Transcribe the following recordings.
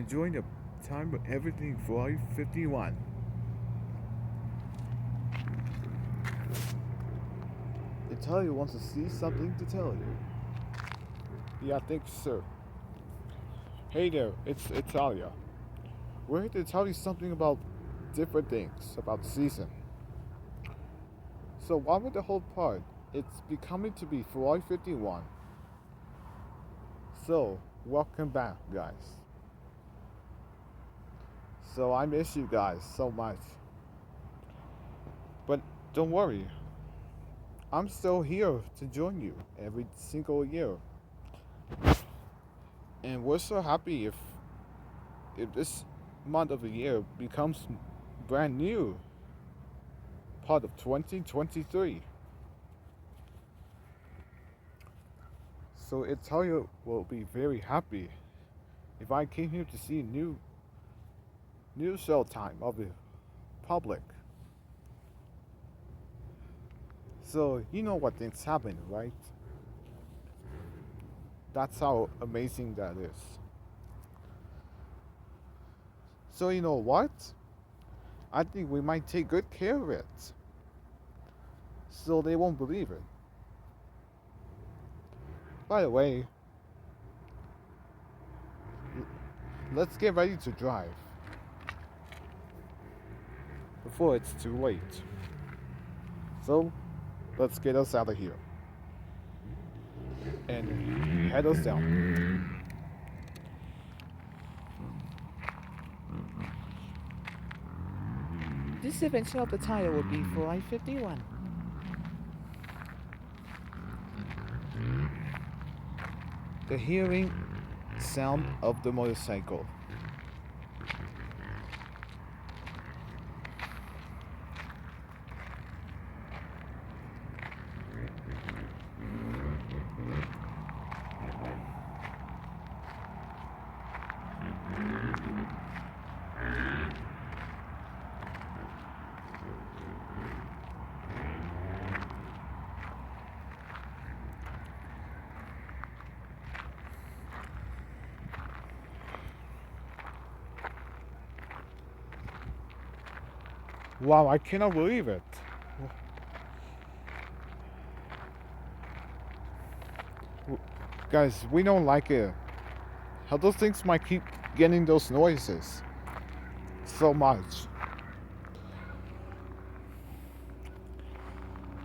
enjoying the time of everything Ferrari 51. Italia wants to see something to tell you. Yeah, thanks, sir. Hey there, it's Italia. We're here to tell you something about different things about the season. So, why with the whole part? It's becoming to be Ferrari 51. So, welcome back, guys. So, I miss you guys so much. But don't worry, I'm still here to join you every single year. And we're so happy if this month of the year becomes brand new, part of 2023. So Italia will be very happy if I came here to see new show time of the public. So you know what things happen, right? That's how amazing that is. So you know what? I think we might take good care of it. So they won't believe it. By the way, let's get ready to drive before it's too late. So let's get us out of here and head us down. This invention of the tire will be for I-51. The hearing sound of the motorcycle. Wow, I cannot believe it. Guys, we don't like it. How those things might keep getting those noises so much.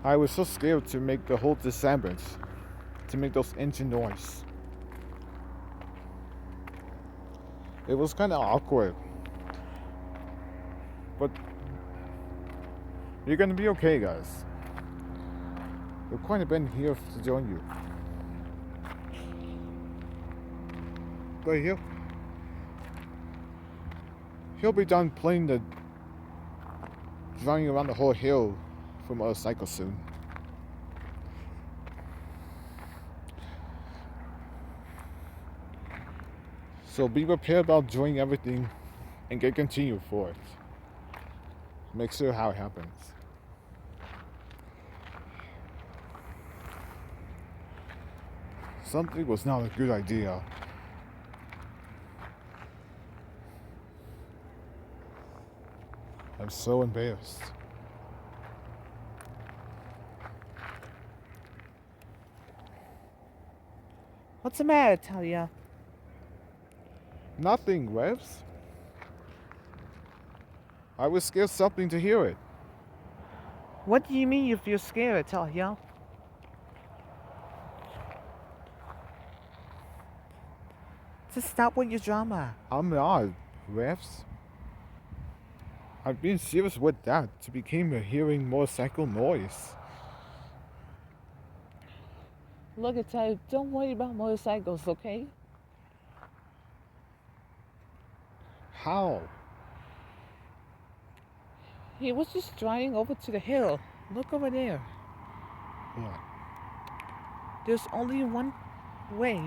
I was so scared to make the whole disturbance, to make those engine noise. It was kind of awkward. But you're gonna be okay, guys. We're quite a bit here to join you. But he'll be done playing the driving around the whole hill from a cycle soon. So be prepared about joining everything and get continued for it. Make sure how it happens. Something was not a good idea. I'm so embarrassed. What's the matter, Talia? Nothing, Revs. I was scared something to hear it. What do you mean you feel scared, Talia? Just stop with your drama. I'm not, Revs. I've been serious with that to become a hearing motorcycle noise. Look at Talia, don't worry about motorcycles, okay? How? He was just driving over to the hill. Look over there. What? There's only one way.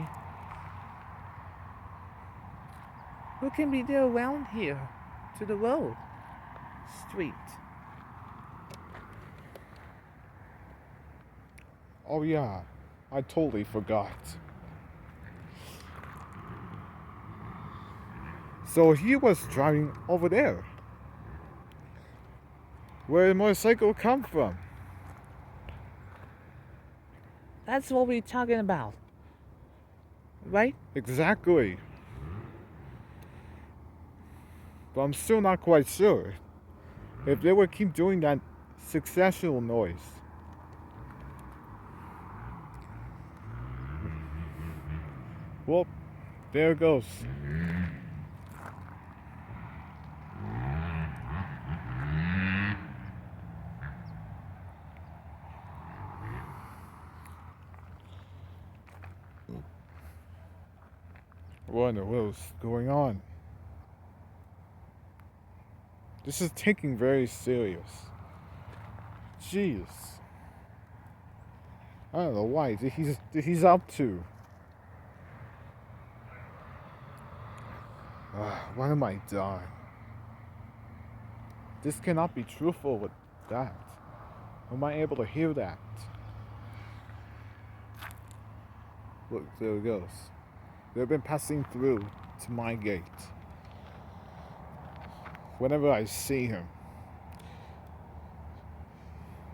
Who can be there around here? To the road. Street. Oh yeah, I totally forgot. So he was driving over there. Where did the motorcycle come from? That's what we're talking about. Right? Exactly. But I'm still not quite sure if they would keep doing that successional noise. Well, there it goes. What in the world's going on? This is taking very serious. Jeez. I don't know why. He's up to. What am I doing? This cannot be truthful with that. Am I able to hear that? Look, there it goes. They've been passing through to my gate. Whenever I see him,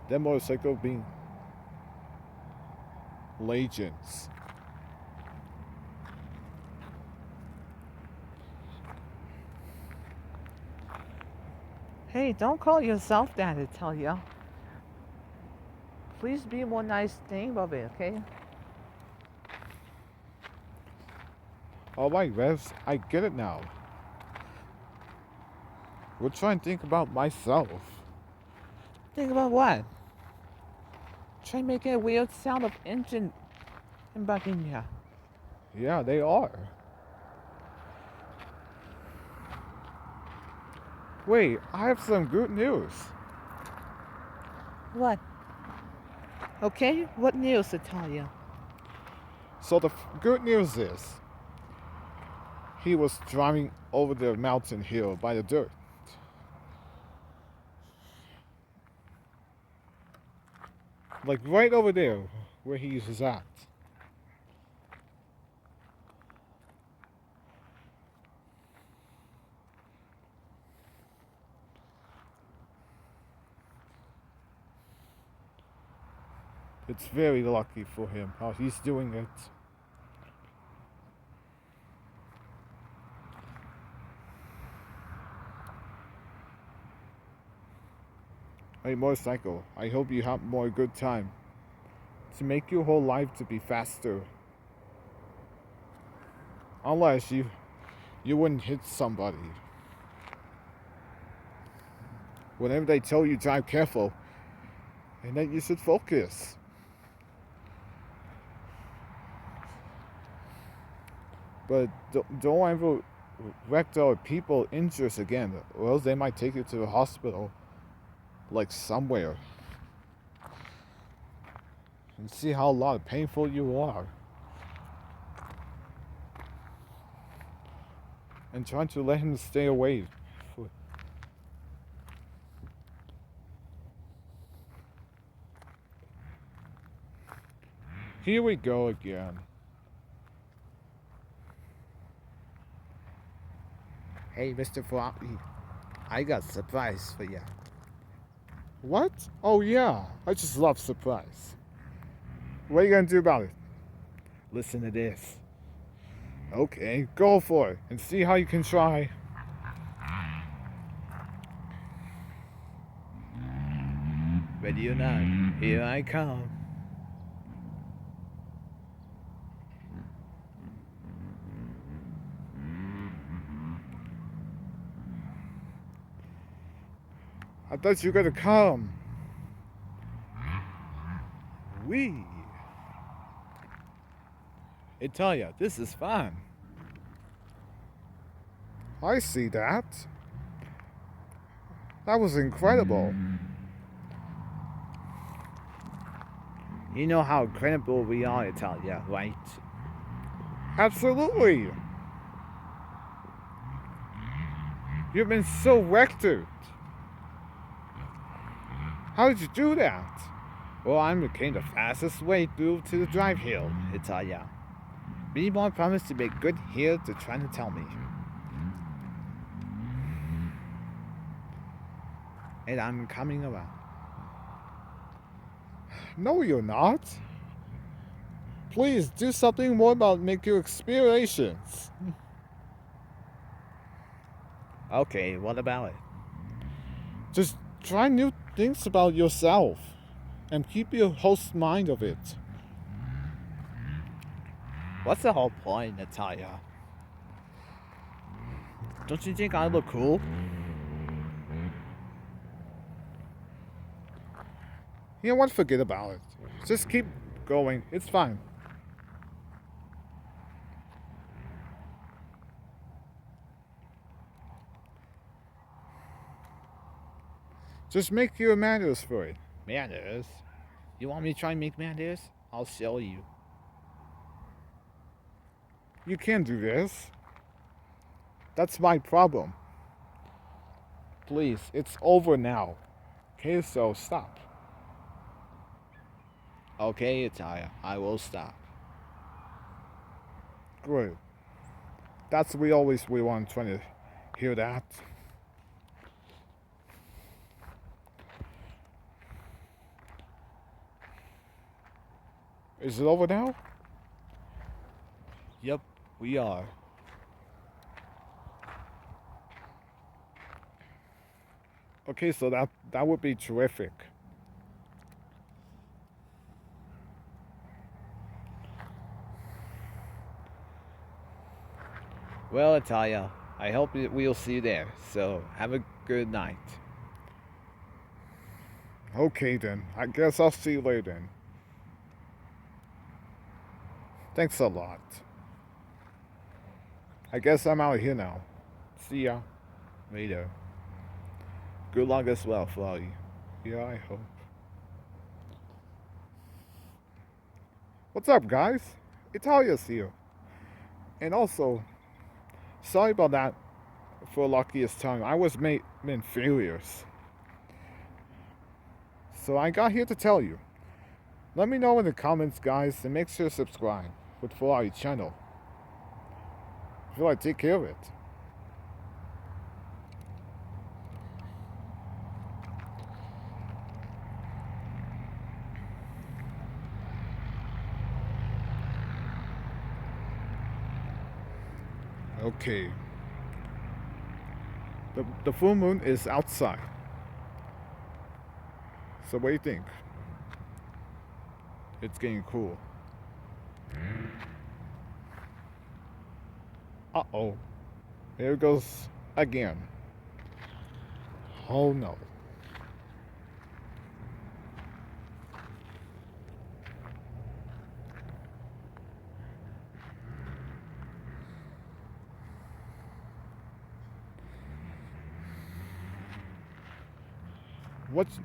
that motorcycle being legends. Hey, don't call yourself that, I tell ya. Please be more nice name of it, okay? Alright, Revs, I get it now. We're trying to think about myself. Think about what? Try making a weird sound of engine and bugging ya. Yeah, they are. Wait, I have some good news. What? Okay, what news, Italia? So the good news is, he was driving over the mountain hill by the dirt. Like right over there, where he is at. It's very lucky for him how he's doing it. Hey motorcycle, I hope you have more good time to make your whole life to be faster. Unless you wouldn't hit somebody. Whenever they tell you drive careful, and that you should focus. But don't ever wreck other people injured again, or else they might take you to the hospital, like somewhere. And see how lot of painful you are. And trying to let him stay away. Here we go again. Hey, Mr. Ferrari, I got a surprise for ya. What? Oh yeah, I just love surprise. What are you gonna do about it? Listen to this. Okay, go for it and see how you can try. Ready or not, here I come. I thought you were gonna come. Wee. Italia, this is fun. I see that. That was incredible. You know how incredible we are, Italia, right? Absolutely. You've been so vectored. How did you do that? Well, I became the fastest way through to the drive hill, Italia. Many more promised to make good here to trying to tell me. and I'm coming around. No, you're not. Please do something more about make your explorations. Okay, what about it? Just try new things about yourself and keep your host mind of it. What's the whole point, Natalia? Don't you think I look cool? You know what? Forget about it. Just keep going. It's fine. Just make your manners for it. Manners? You want me to try and make manners? I'll show you. You can't do this. That's my problem. Please, it's over now. Okay, so stop. Okay, Natalia, I will stop. Good. That's we want trying to hear that. Is it over now? Yep, we are. Okay, so that would be terrific. Well, Natalia, I hope we'll see you there. So, have a good night. Okay then. I guess I'll see you later then. Thanks a lot. I guess I'm out of here now. See ya. Later. Good luck as well, Ferrari. Yeah, I hope. What's up, guys? Italia's here. And also, sorry about that for luckiest time. I was made inferiors. So I got here to tell you. Let me know in the comments, guys, and make sure to subscribe with Ferrari channel. I feel like take care of it. Okay. The full moon is outside. So what do you think? It's getting cool. Uh-oh. Here it goes again. Oh no.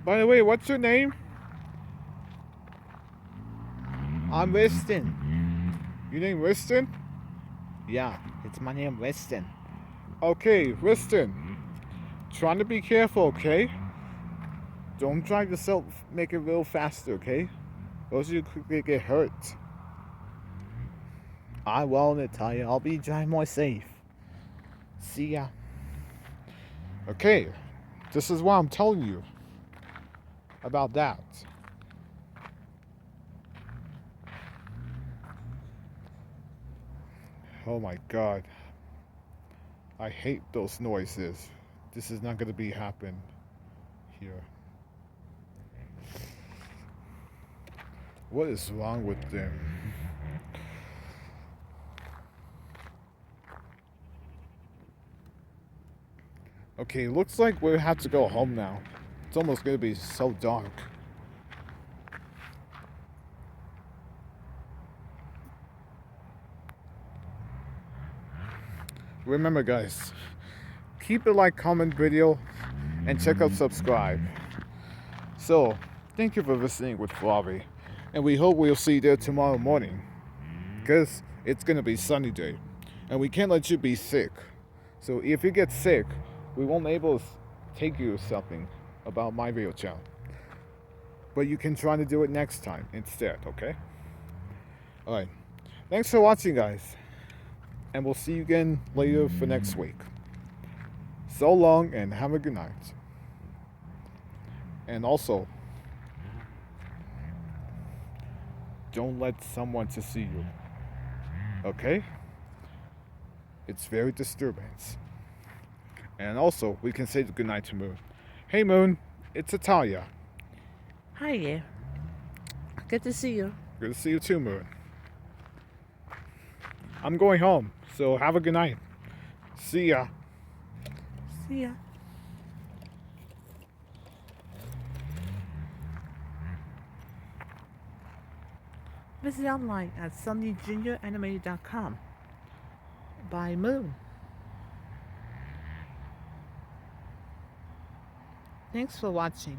By the way, what's your name? I'm Weston. Your name Winston? Yeah, it's my name, Weston. Okay, Winston. Trying to be careful, okay? Don't drive yourself, make it real faster, okay? Or else you could get hurt. I will, Natalia. I'll be driving more safe. See ya. Okay, this is what I'm telling you about that. Oh my god. I hate those noises. This is not going to be happen here. What is wrong with them? Okay, looks like we have to go home now. It's almost going to be so dark. Remember, guys, keep a like, comment video, and check out subscribe. So, thank you for listening with Ferrari, and we hope we'll see you there tomorrow morning, because it's gonna be sunny day, and we can't let you be sick. So if you get sick, we won't be able to take you something about my video channel. But you can try to do it next time instead, okay? Alright. Thanks for watching, guys. And we'll see you again later for next week. So long and have a good night. And also, don't let someone to see you. Okay? It's very disturbing. And also, we can say goodnight to Moon. Hey Moon, it's Italia. Hi, yeah. Good to see you. Good to see you too, Moon. I'm going home, so have a good night. See ya. See ya. Visit online at sunnyjunioranimated.com. By Moon. Thanks for watching.